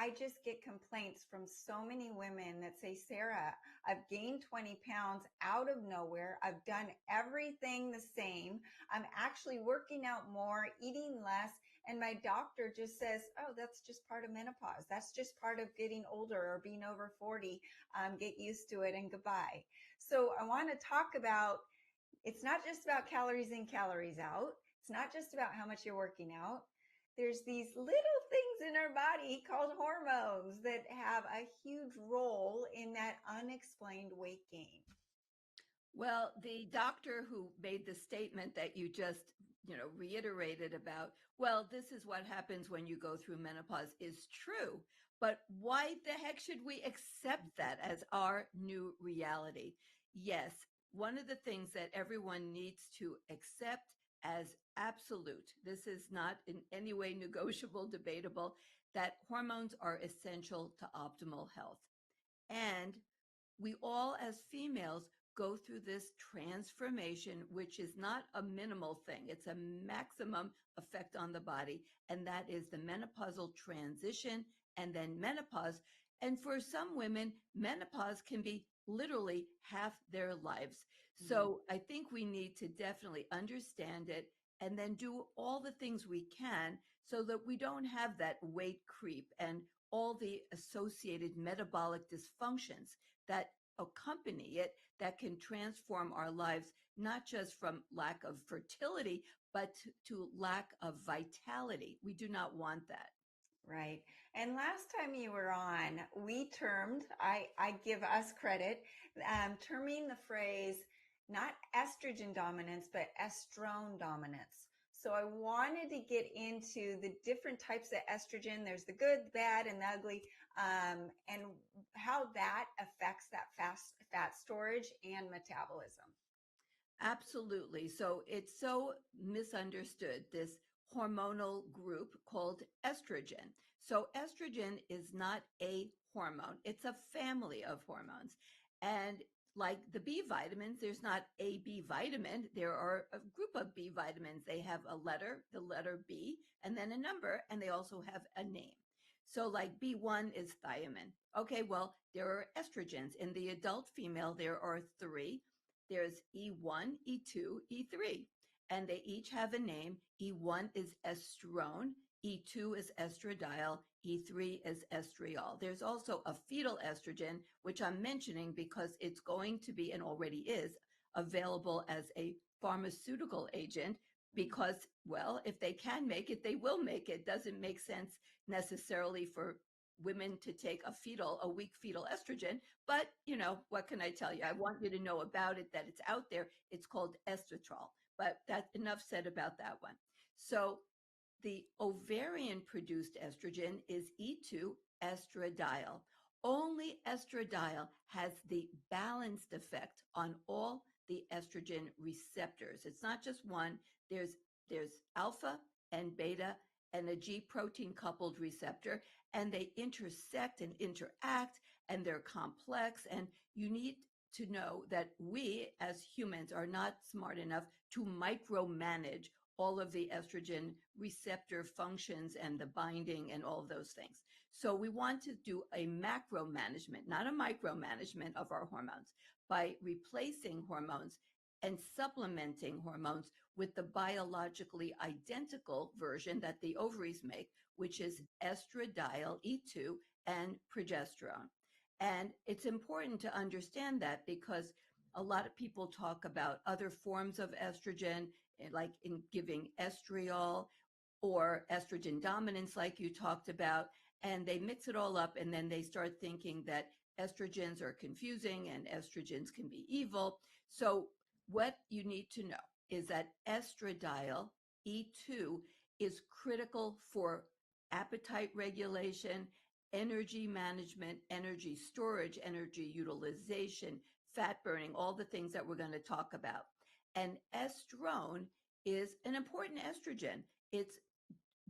I just get complaints from so many women that say, Sara, I've gained 20 pounds out of nowhere. I've done everything the same. I'm actually working out more, eating less. And my doctor just says, oh, that's just part of menopause. That's just part of getting older or being over 40. Get used to it and goodbye. So I want to talk about, it's not just about calories in, calories out. It's not just about how much you're working out. There's these little things in our body called hormones that have a huge role in that unexplained weight gain. Well, the doctor who made the statement that you just, reiterated about, well, this is what happens when you go through menopause is true. But why the heck should we accept that as our new reality? Yes, one of the things that everyone needs to accept as absolute, this is not in any way negotiable, debatable, that hormones are essential to optimal health. And we all, as females, go through this transformation, which is not a minimal thing. It's a maximum effect on the body. And that is the menopausal transition and then menopause. And for some women, menopause can be literally half their lives. So I think we need to definitely understand it and then do all the things we can so that we don't have that weight creep and all the associated metabolic dysfunctions that accompany it that can transform our lives, not just from lack of fertility, but to lack of vitality. We do not want that. Right. And last time you were on, we termed, I give us credit, terming the phrase not estrogen dominance, but estrone dominance. So I wanted to get into the different types of estrogen. There's the good, the bad, and the ugly, and how that affects that fat storage and metabolism. Absolutely. So it's so misunderstood, this hormonal group called estrogen. So estrogen is not a hormone, it's a family of hormones. And like the B vitamins, there's not a B vitamin. There are a group of B vitamins. They have a letter, the letter B, and then a number, and they also have a name. So like B1 is thiamine. Okay, well, there are estrogens. In the adult female, there are three. There's E1, E2, E3, and they each have a name. E1 is estrone, E2 is estradiol, E3 is estriol. There's also a fetal estrogen, which I'm mentioning because it's going to be and already is available as a pharmaceutical agent because, well, if they can make it, they will make it. Doesn't make sense necessarily for women to take a weak fetal estrogen. But, what can I tell you? I want you to know about it, that it's out there. It's called estritrol. But that's enough said about that one. So the ovarian produced estrogen is E2 estradiol. Only estradiol has the balanced effect on all the estrogen receptors. It's not just one. There's alpha and beta and a G protein coupled receptor, and they intersect and interact, and they're complex. And you need to know that we as humans are not smart enough to micromanage all of the estrogen receptor functions and the binding and all of those things. So we want to do a macro management, not a micromanagement of our hormones, by replacing hormones and supplementing hormones with the biologically identical version that the ovaries make, which is estradiol E2 and progesterone. And it's important to understand that because a lot of people talk about other forms of estrogen, like in giving estriol or estrogen dominance, like you talked about, and they mix it all up and then they start thinking that estrogens are confusing and estrogens can be evil. So what you need to know is that estradiol E2 is critical for appetite regulation, energy management, energy storage, energy utilization, fat burning, all the things that we're going to talk about. And estrone is an important estrogen. It's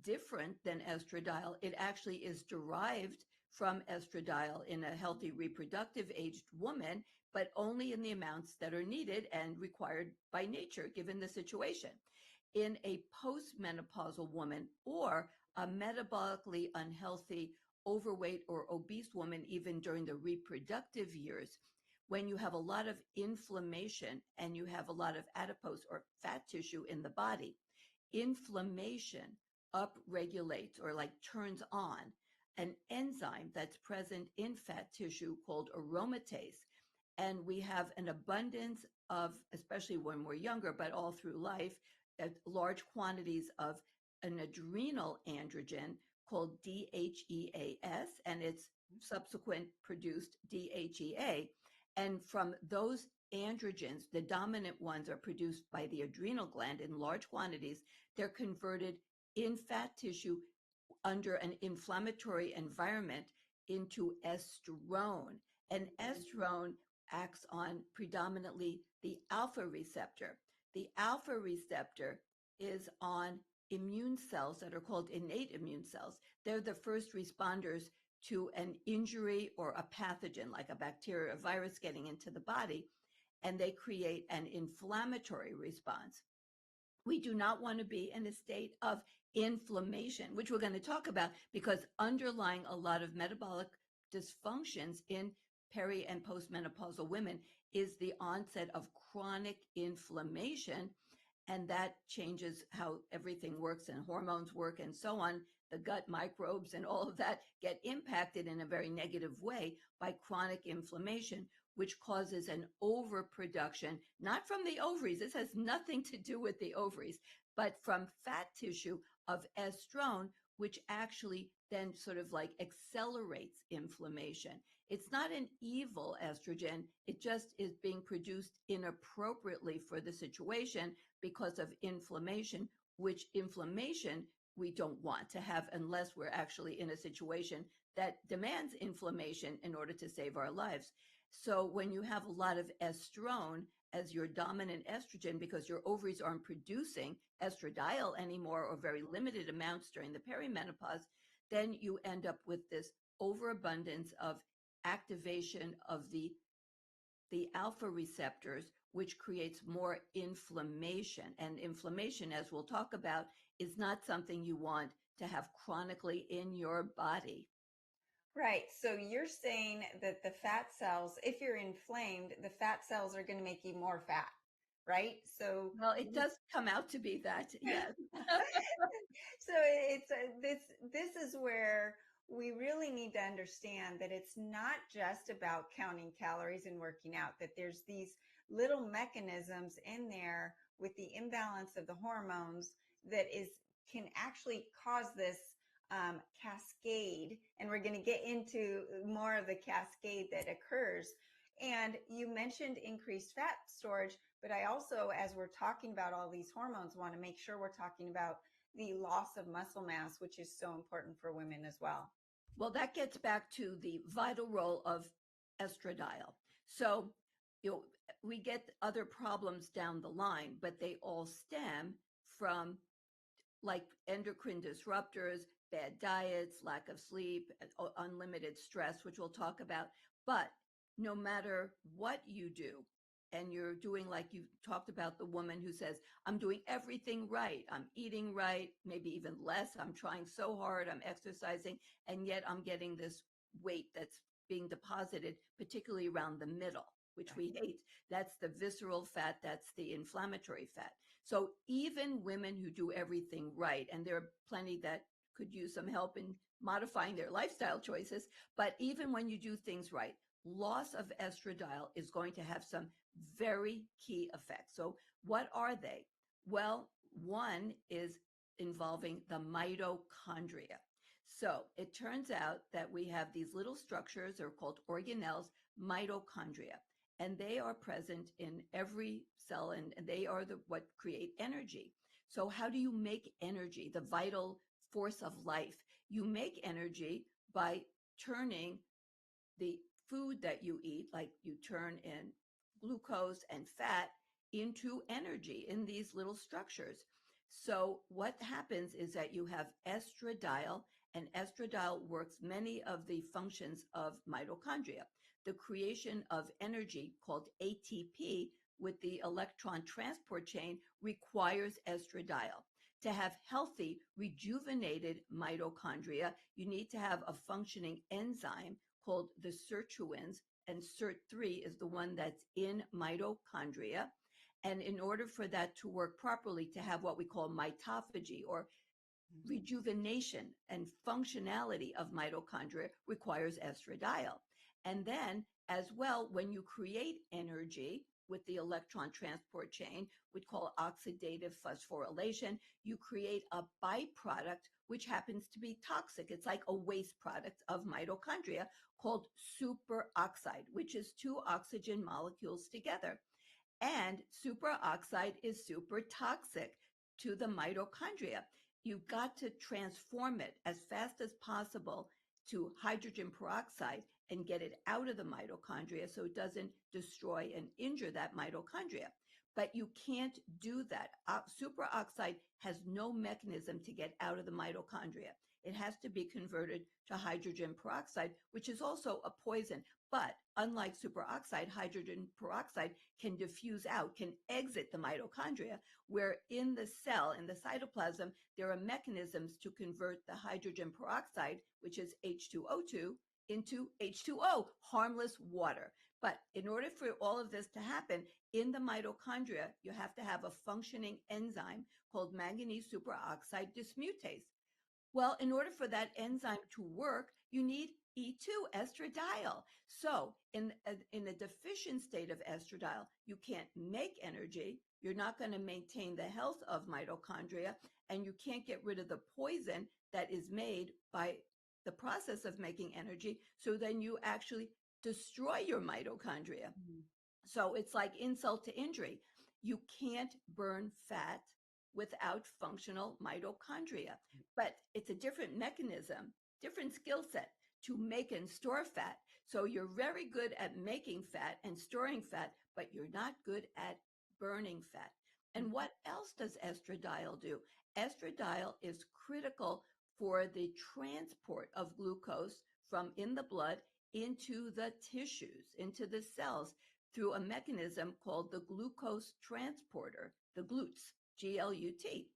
different than estradiol. It actually is derived from estradiol in a healthy reproductive aged woman, but only in the amounts that are needed and required by nature, given the situation. In a postmenopausal woman or a metabolically unhealthy overweight or obese woman, even during the reproductive years, when you have a lot of inflammation and you have a lot of adipose or fat tissue in the body, inflammation upregulates or like turns on an enzyme that's present in fat tissue called aromatase. And we have an abundance of, especially when we're younger, but all through life, large quantities of an adrenal androgen called DHEAS and its subsequent produced DHEA. And from those androgens, the dominant ones are produced by the adrenal gland in large quantities. They're converted in fat tissue under an inflammatory environment into estrone. And estrone acts on predominantly the alpha receptor. The alpha receptor is on immune cells that are called innate immune cells. They're the first responders to an injury or a pathogen like a bacteria or virus getting into the body, and they create an inflammatory response. We do not want to be in a state of inflammation, which we're going to talk about, because underlying a lot of metabolic dysfunctions in peri and postmenopausal women is the onset of chronic inflammation. And that changes how everything works and hormones work and so on. The gut microbes and all of that get impacted in a very negative way by chronic inflammation, which causes an overproduction, not from the ovaries. This has nothing to do with the ovaries, but from fat tissue of estrone, which actually then sort of like accelerates inflammation. It's not an evil estrogen. It just is being produced inappropriately for the situation because of inflammation, which inflammation we don't want to have unless we're actually in a situation that demands inflammation in order to save our lives. So when you have a lot of estrone as your dominant estrogen, because your ovaries aren't producing estradiol anymore or very limited amounts during the perimenopause, then you end up with this overabundance of activation of the alpha receptors, which creates more inflammation. And inflammation, as we'll talk about, is not something you want to have chronically in your body. Right. So you're saying that the fat cells, if you're inflamed, the fat cells are going to make you more fat, right? So Well, it does come out to be that, yes. so it's this is where we really need to understand that it's not just about counting calories and working out, that there's these little mechanisms in there with the imbalance of the hormones that is can actually cause this cascade, and we're going to get into more of the cascade that occurs. And you mentioned increased fat storage, but I also, as we're talking about all these hormones, want to make sure we're talking about the loss of muscle mass, which is so important for women as well. Well, that gets back to the vital role of estradiol. So, you know, we get other problems down the line, but they all stem from like endocrine disruptors, bad diets, lack of sleep, unlimited stress, which we'll talk about. But no matter what you do, and you're doing like you talked about the woman who says, I'm doing everything right. I'm eating right, maybe even less. I'm trying so hard. I'm exercising. And yet I'm getting this weight that's being deposited, particularly around the middle, which we hate. That's the visceral fat. That's the inflammatory fat. So even women who do everything right, and there are plenty that could use some help in modifying their lifestyle choices, but even when you do things right, loss of estradiol is going to have some very key effects. So what are they? Well, one is involving the mitochondria. So it turns out that we have these little structures, they're called organelles, mitochondria, and they are present in every cell, and they are what create energy. So how do you make energy, the vital force of life? You make energy by turning the food that you eat, like you turn in glucose and fat into energy in these little structures. So what happens is that you have estradiol, and estradiol works many of the functions of mitochondria. The creation of energy called ATP with the electron transport chain requires estradiol. to have healthy, rejuvenated mitochondria, you need to have a functioning enzyme called the sirtuins, and SIRT3 is the one that's in mitochondria. And in order for that to work properly, to have what we call mitophagy or rejuvenation and functionality of mitochondria requires estradiol. And then, as well, when you create energy with the electron transport chain, we call oxidative phosphorylation, you create a byproduct which happens to be toxic. It's like a waste product of mitochondria called superoxide, which is two oxygen molecules together. And superoxide is super toxic to the mitochondria. You've got to transform it as fast as possible to hydrogen peroxide and get it out of the mitochondria so it doesn't destroy and injure that mitochondria. But you can't do that. Superoxide has no mechanism to get out of the mitochondria. It has to be converted to hydrogen peroxide, which is also a poison. But unlike superoxide, hydrogen peroxide can diffuse out, can exit the mitochondria, where in the cell, in the cytoplasm, there are mechanisms to convert the hydrogen peroxide, which is H2O2, into H2O, harmless water. But in order for all of this to happen, in the mitochondria, you have to have a functioning enzyme called manganese superoxide dismutase. Well, in order for that enzyme to work, you need E2 estradiol. So, in a deficient state of estradiol, you can't make energy. You're not going to maintain the health of mitochondria, and you can't get rid of the poison that is made by the process of making energy. So then you actually destroy your mitochondria. So it's like insult to injury. You can't burn fat without functional mitochondria, but it's a different mechanism, different skill set to make and store fat. So you're very good at making fat and storing fat, but you're not good at burning fat. And what else does estradiol do? Estradiol is critical for the transport of glucose from in the blood into the tissues, into the cells, through a mechanism called the glucose transporter, the GLUTs, GLUT.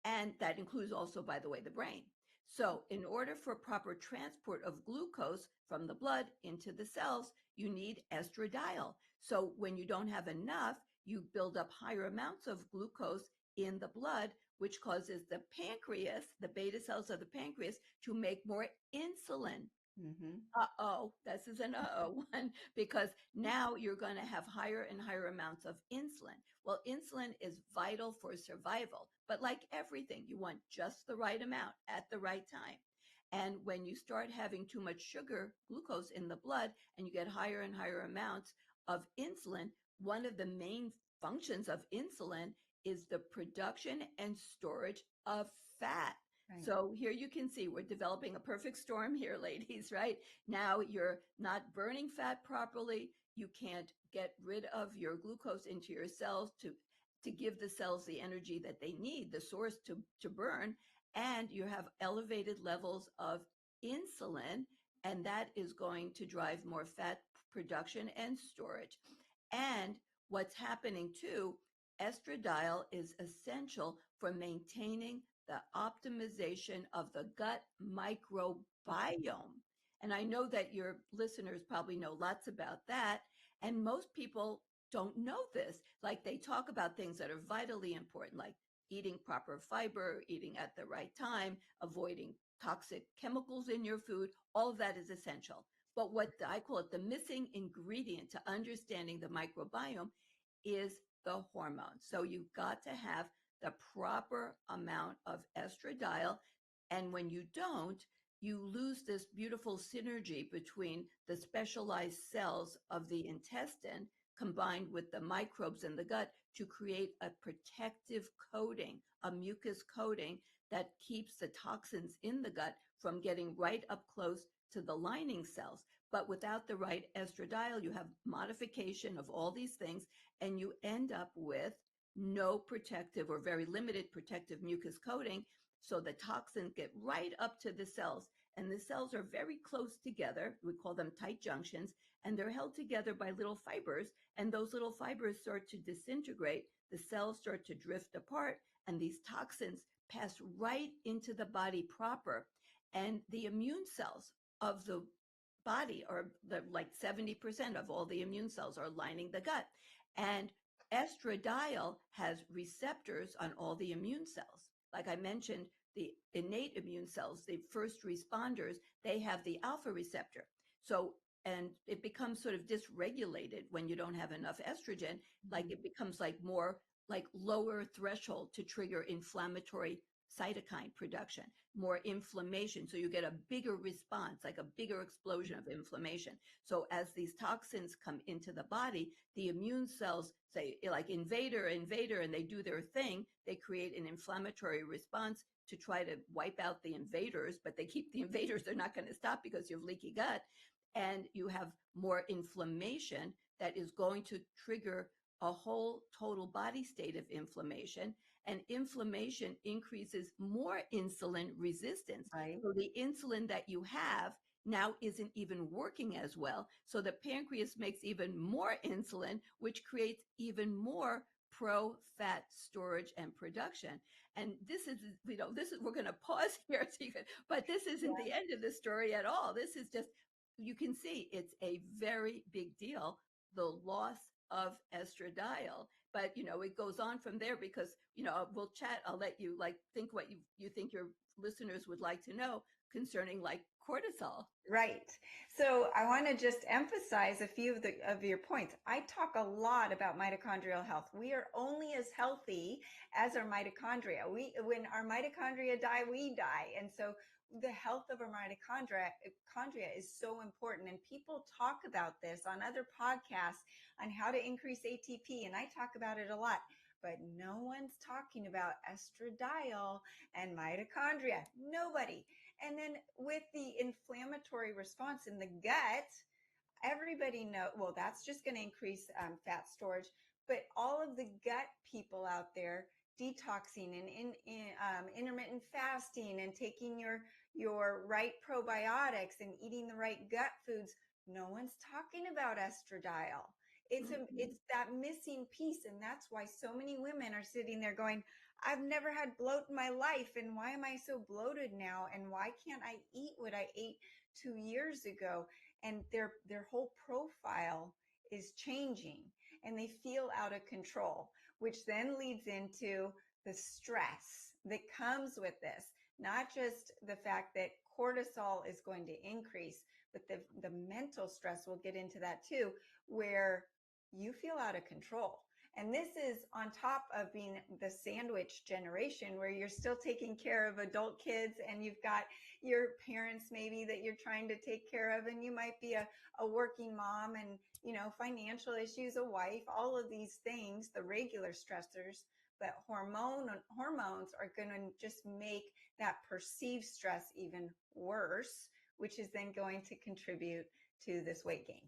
And that includes also, by the way, the brain. So in order for proper transport of glucose from the blood into the cells, you need estradiol. So when you don't have enough, you build up higher amounts of glucose in the blood, which causes the pancreas, the beta cells of the pancreas, to make more insulin. Uh-oh, this is an uh-oh one, because now you're going to have higher and higher amounts of insulin. Well, insulin is vital for survival, but like everything, you want just the right amount at the right time. And when you start having too much sugar, glucose in the blood, and you get higher and higher amounts of insulin, one of the main functions of insulin is the production and storage of fat. Right. So here you can see we're developing a perfect storm here, ladies, right? Now you're not burning fat properly. You can't get rid of your glucose into your cells to give the cells the energy that they need, the source to burn. And you have elevated levels of insulin, and that is going to drive more fat production and storage. And what's happening too, estradiol is essential for maintaining the optimization of the gut microbiome. And I know that your listeners probably know lots about that. And most people don't know this. Like they talk about things that are vitally important, like eating proper fiber, eating at the right time, avoiding toxic chemicals in your food. All of that is essential. But what I call it the missing ingredient to understanding the microbiome is the hormones. So you've got to have the proper amount of estradiol. And when you don't, you lose this beautiful synergy between the specialized cells of the intestine combined with the microbes in the gut to create a protective coating, a mucus coating that keeps the toxins in the gut from getting right up close to the lining cells. But without the right estradiol, you have modification of all these things, and you end up with no protective or very limited protective mucus coating. So the toxins get right up to the cells, and the cells are very close together. We call them tight junctions, and they're held together by little fibers. And those little fibers start to disintegrate. The cells start to drift apart, and these toxins pass right into the body proper. And the immune cells of the body, or like 70% of all the immune cells, are lining the gut. And estradiol has receptors on all the immune cells. Like I mentioned, the innate immune cells, the first responders, they have the alpha receptor. So, and it becomes sort of dysregulated when you don't have enough estrogen. Like it becomes like more like lower threshold to trigger inflammatory cytokine production, more inflammation. So you get a bigger response, like a bigger explosion of inflammation. So as these toxins come into the body, the immune cells say like invader, invader, and they do their thing. They create an inflammatory response to try to wipe out the invaders, but they keep the invaders. They're not going to stop because you have leaky gut. And you have more inflammation that is going to trigger a whole total body state of inflammation, and inflammation increases more insulin resistance. Right. So the insulin that you have now isn't even working as well. So the pancreas makes even more insulin, which creates even more pro-fat storage and production. And this is, we're going to pause here, but this isn't the end of the story at all. This is just, you can see it's a very big deal, the loss of estradiol. But it goes on from there, because we'll chat. I'll let you like think what you think your listeners would like to know concerning like cortisol. Right. So I want to just emphasize a few of your points. I talk a lot about mitochondrial health. We are only as healthy as our mitochondria. When our mitochondria die, we die. And so the health of our mitochondria is so important. And people talk about this on other podcasts on how to increase ATP. And I talk about it a lot. But no one's talking about estradiol and mitochondria. Nobody. And then with the inflammatory response in the gut, everybody know, well, that's just going to increase fat storage. But all of the gut people out there detoxing and intermittent fasting and taking your right probiotics and eating the right gut foods, no one's talking about estradiol. It's that missing piece, and that's why so many women are sitting there going, I've never had bloat in my life, and why am I so bloated now? And why can't I eat what I ate 2 years ago? And their whole profile is changing, and they feel out of control, which then leads into the stress that comes with this. Not just the fact that cortisol is going to increase, but the mental stress, we'll get into that too, where you feel out of control. And this is on top of being the sandwich generation, where you're still taking care of adult kids and you've got your parents maybe that you're trying to take care of, and you might be a working mom, and financial issues, a wife, all of these things, the regular stressors. But hormones are going to just make that perceived stress even worse, which is then going to contribute to this weight gain.